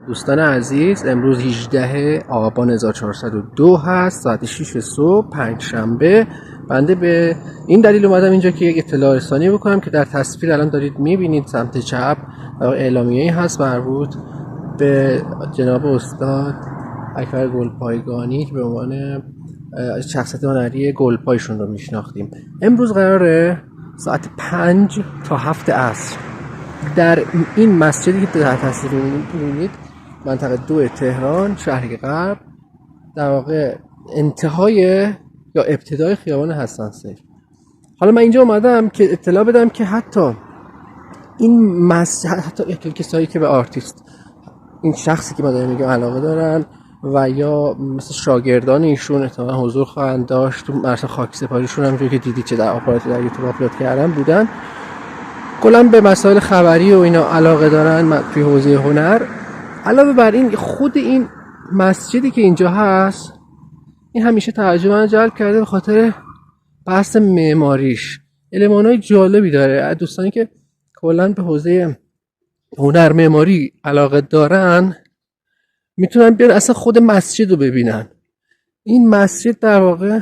دوستان عزیز، امروز 18 آبان 1402 هست، ساعت 6 صبح، پنجشنبه. بنده به این دلیل اومدم اینجا که یک اطلاع رسانی بکنم که در تصویر الان دارید میبینید سمت چپ اعلامیه‌ای هست مربوط به جناب استاد اکبر گلپایگانی که به عنوان شخصیت هنری گلپایشون رو میشناختیم. امروز قراره ساعت 5 تا 7 عصر در این مسجدی که در تصویر می‌بینید منطقه 2 تهران شهر غرب، در واقع انتهای یا ابتدای خیابان حسن سیر. حالا من اینجا اومدم که اطلاع بدم که حتی این مسجد، حتی کسایی که به آرتیست، این شخصی که ما داریم میگم علاقه دارن و یا مثل شاگردان ایشون احتمالاً حضور خواهند داشت تو مراسم خاکسپاریشون، همونجوری که دیدید چه در آپارات در یوتیوب آپلود کردن بودن، کلا به مسائل خبری و اینا علاقه دارن توی حوزه هنر. علاوه بر این، خود این مسجدی که اینجا هست این همیشه توجه من جلب کرده به خاطر بحث معماریش. المانای جالبی داره. دوستانی که کلا به حوزه هنر معماری علاقه دارن میتونن بیان اصلا خود مسجد رو ببینن. این مسجد در واقع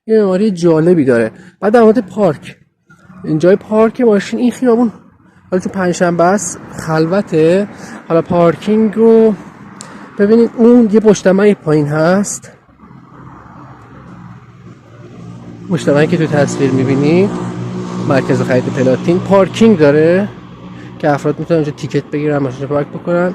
یه معماری جالبی داره. بعد در مورد پارک، اینجای پارک ماشین، این خیابون حالا چون پنجشنبه است خلوته، حالا پارکینگ رو ببینید. اون یه مجتمعی پایین هست، مجتمعی که تو تصویر میبینید مرکز خرید پلاتین، پارکینگ داره که افراد میتونن اونجا تیکت بگیرن، ماشین پارک بکنن.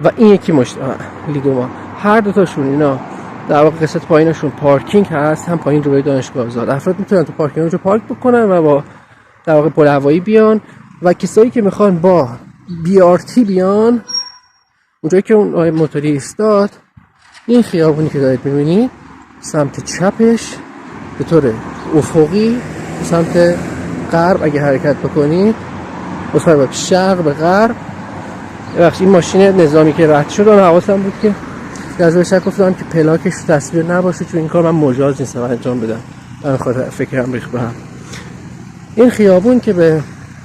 و این یکی مجتمع لیدوما، هر دوتاشون اینا در واقع قسمت پایینشون پارکینگ هست، هم پایین روی دانشگاه آزاد. افراد میتونن تو پارکینگ اونجا پارک بکنن و با در واقع پل هوایی بیان. و کسایی که میخوان با BRT بیان اونجایی که اون آقای موتوری ایستاد، این خیابونی که دارید میبینید سمت چپش به طور افقی سمت غرب اگه حرکت بکنید، مصاحب شرق به غرب. این ماشین نظامی که رد شد اون حواسم بود که از بهش گفتم که پلاکش تصویر نباشه، چون این کار من مجاز نیستم انجام بدم، من خاطر فکرم ریخت به هم. این خیابون که به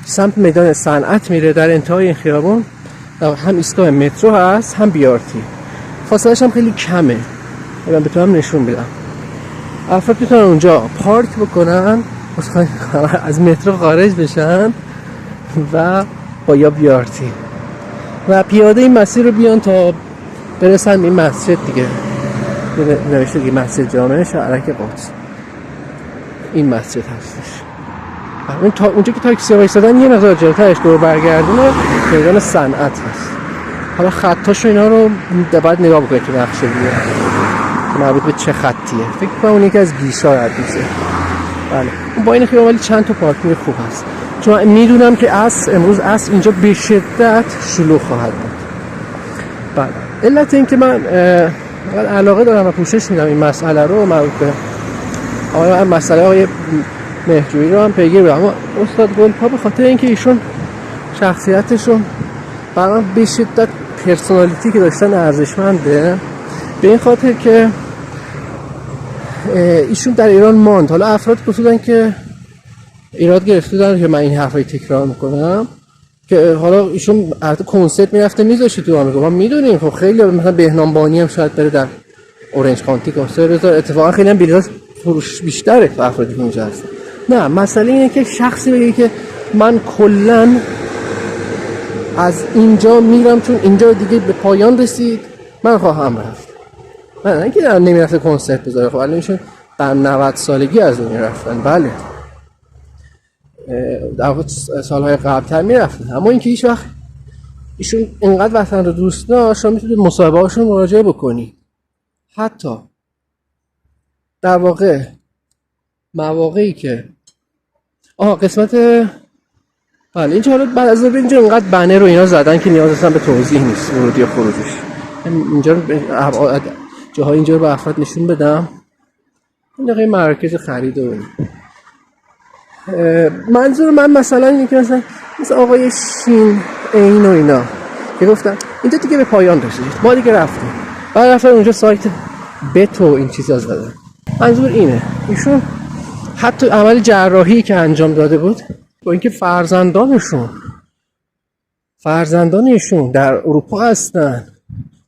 سمت میدان صنعت میره، در انتهای این خیابون هم ایستگاه مترو هست هم BRT، فاصله‌اش هم خیلی کمه، من بتونم نشون بدم. افراد میتونن اونجا پارک بکنن، از مترو خارج بشن و با یا BRT و پیاده این مسیر رو بیان تا برسن این مسجد دیگه. نوشته دیگه مسجد جامع شهرک قدس این مسجد هستش. تا اونجا که تاکسی ها ایستادن یه مقدار جلوترش دور برگردونه میدان صنعت هست. حالا خطاش و اینا رو باید نگاه بکنید که نقشه دیگه که مربوط به چه خطیه. فکر کنم اون یکی از گیشا رد میشه. بله با این خیابان ولی چند تا پارکینگ خوب هست، چون میدونم که امروز اینجا به شدت شلوغ خواهد بود. بله علت این که من علاقه دارم و پوشش میدم این مسئله رو مربوط به مسئله های مهجویی رو هم پیگیر بدم. اما استاد گلپا به خاطر اینکه ایشون شخصیتشون برام به شدت پرسونالیتی که داشتن ارزشمنده، به این خاطر که ایشون در ایران ماند. حالا افراد گفتن که ایراد گرفتن که من این حرفای تکرار میکنم، که حالا ایشون البته کنسرت میرفته میذاشه تو آمریکا، ما میدونیم. خب خیلی مثلا بهنام بانی هم شاید بره در اورنج کانتی کنسرت بذاره، اتفاقا خیلی هم بلیط فروش بیشتره تو افرادی که اونجا هستن. نه، مسئله اینه که شخصی بگه که من کلن از اینجا میرم چون اینجا دیگه به پایان رسید، من خواهم رفت. من نه که نمیرفته کنسرت بذاره. خب الان ایشون در 90 سالگی از دنیا رفتن. بله در سالهای قبل‌تر میرفتن، اما اینکه هیچ وقت ایشون اینقدر وطن رو دوست داشت، شما میتونید مصاحبه هاشون مراجعه بکنی. حتی در واقع مواقعی که قسمت بله اینجا، حالا بعد از اینجا اینقدر بنر رو اینا زدن که نیاز اصلا به توضیح نیست ورودی و خروجش. اینجا جاهای اینجا رو به افراد نشون بدم. این دقیقه مرکز خرید و منظور من مثلا اینه که مثلا آقای شین این و اینا که گفتن اینجا دیگه به پایان رسید، ما دیگه رفتیم، بعد رفتن اونجا سایت بت و این چیزا زدن. منظور اینه ایشون حتی عمل جراحی که انجام داده بود با اینکه فرزندانشون فرزندان ایشون در اروپا هستن،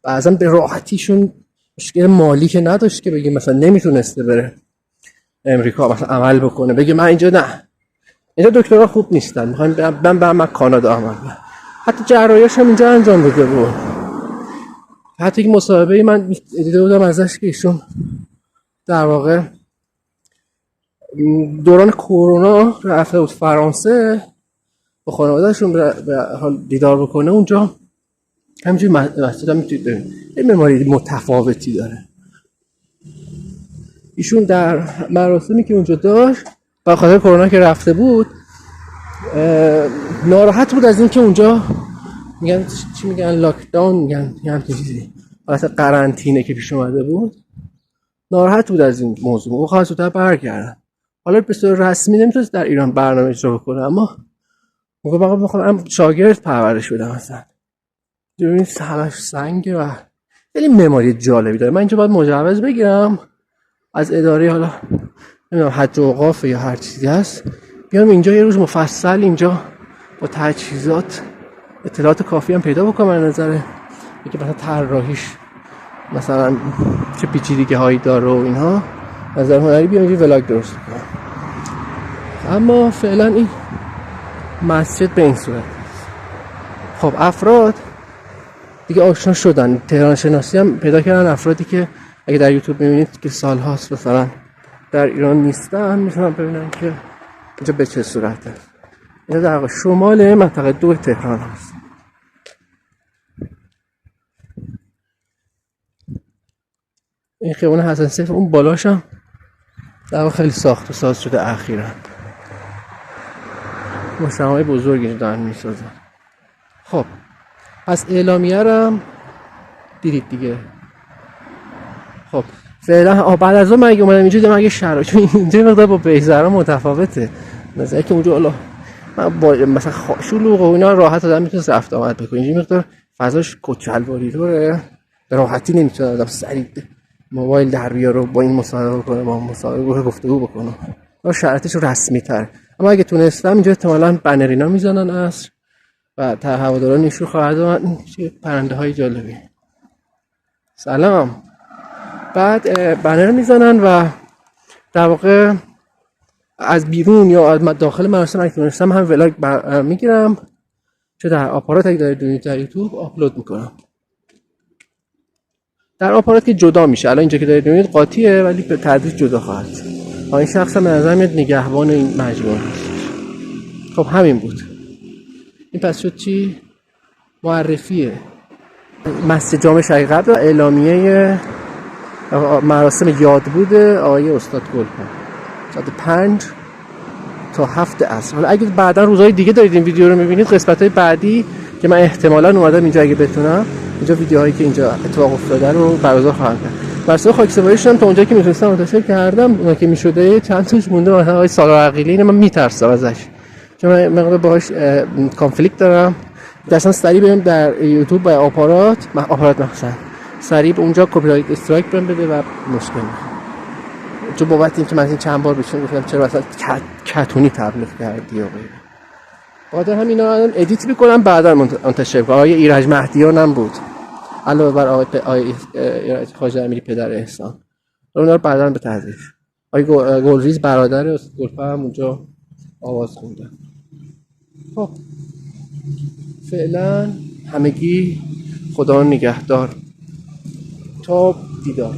بعضا به راحتیشون مشکل مالی که نداشت که بگه مثلا نمیتونسته بره امریکا مثلا عمل بکنه، بگه من اینجا نه، اینجا دکترها خوب نیستن، میخوام برم کانادا عمل کنم. حتی جراحیش هم اینجا انجام داده بود. حتی یک مصاحبه من دیده بودم ازش که ایشون در واقع دوران کرونا رفته بود فرانسه با خانواده‌شون به حال دیدار بکنه اونجا. همینجوری مسجد هم میتونید ببینید یه معماری متفاوتی داره. ایشون در مراسمی که اونجا داشت با خاطر کرونا که رفته بود ناراحت بود از این که اونجا میگن چی میگن لاکداون میگن یه همچین چیزی، حالت قرنطینه که پیش اومده بود، ناراحت بود از این موضوع و خواست زودتر برگردن. حالا به صورت رسمی نمیتونست در ایران برنامه اجرا بکنه، اما موقع بقیه بخوام شاگرد پرورش بدم مثلا ببینید همش سنگه و خیلی معماری جالبی داره. من اینجا باید مجوز بگیرم از اداره، حالا نمیدونم حج و اوقاف یا هر چیزی هست، بیام اینجا یه روز مفصل اینجا با تجهیزات اطلاعات کافی هم پیدا بکنم از نظر اینکه مثلا طراحیش مثلا چه پیچیدگی هایی داره و اینها، از نظر هنری بیام اینجا ولاگ درست کنم. اما فعلا این مسجد به این صورت. خب افراد دیگه آشنا شدن، تهران شناسی هم پیدا کردن، افرادی که اگه در یوتیوب میبینید که سالهاست مثلا در ایران نیستن میتونن ببینن که اینجا به چه صورته. اینجا در واقع شمال منطقه 2 تهران هست. این خیابان حسن سیف اون بالاش هم در واقع خیلی ساخت و ساز شده اخیراً، مجتمعای بزرگی دارن میسازن. خب پس اعلامیه رو دیدید دیگه. خب فعلا بعد از اون من اگه اومدم اینجا دیدم اگه شرایط اینجا مقدار با بیزارا متفاوته، مثلا که اونجا الله من با مثلا شلوغ و اینا راحت آدم میتونه رفت آمد بکنه، اینجا مقدار فضاش کچلواری دوره، به راحتی نمیتونه آدم سریع موبایل در بیاره با این مصاحبه کنه، با مصاحبه گفتگو بکنه، اون شرایطش رسمی تر. اما اگه تونستم اینجا احتمالاً بنرینا میزنن عصر و تا هواداران نشون خواهد اومد. چه پرنده های جالبی. سلام. بعد بنر میزنن و در واقع از بیرون یا از داخل مراسم اگه تونستم هم ولاگ میگیرم، چه در آپارات اگه دارید دونید در یوتیوب آپلود میکنم. در آپارات که جدا میشه، الان اینجا که دارید دونید قاطیه ولی به تدریج جدا خواهد شد. این شخص هم به نظر میاد نگهبان این مجموعه هست. خب همین بود. این پس شد چی؟ معرفیه مسجد جامع شهید قبر و اعلامیه مراسم یادبود آقای استاد گلپا ساعت 5 تا 7 عصر. حالا اگه بعدا روزهای دیگه دارید این ویدیو رو میبینید، قسمت‌های بعدی که من احتمالاً اومدم اینجا اگه بتونم اینجا ویدیوهایی که اینجا اتفاق افتاده رو برگزار خواهم کرد. واسه خاکسپاریش هم تا اونجایی که میتونستم منتشر کردم، اون که میشده چند تاش مونده. مثلا آقای سالار عقیلی اینو من میترسم ازش، چون من مقدار باهاش کانفلیکت دارم. درسن سریع بریم در یوتیوب با آپارات مثلا سریع اونجا کپی رایت استرایک برام بده و مشکل میخوام، چون بابت اینکه من این چند بار بهشون گفتم چرا مثلا کتونی تبلیغ کردی و غیره. بعد همینا الان ادیت میکنم بعدا منتشر کنم. آقای ایرج مهدیان هم بود علاوه بر آقای خواجه امیری پدر احسان، اونا رو بعدا به تدریج. آقای گلریز برادر استاد گلپا هم اونجا آواز خوندن. خب فعلا همگی خدا نگهدار تا دیدار.